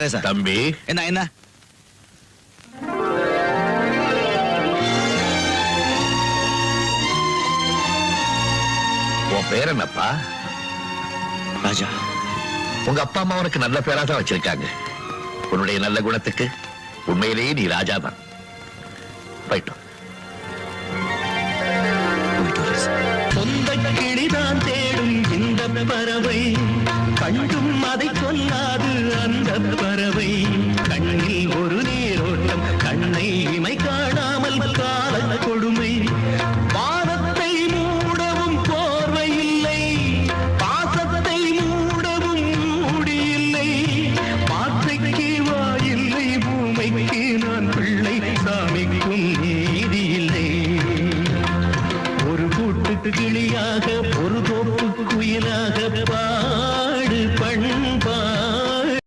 பேச. தம்பி என்ன என்ன உன் பேர் என்னப்பா? ராஜா. உங்க அப்பா அம்மா உனக்கு நல்ல பேரா தான் வச்சிருக்காங்க. உன்னுடைய நல்ல குணத்துக்கு உண்மையிலேயே நீ ராஜா தான். போயிட்டோம். சொந்த கிளிதான் தேடும் இந்த பறவை கண்டு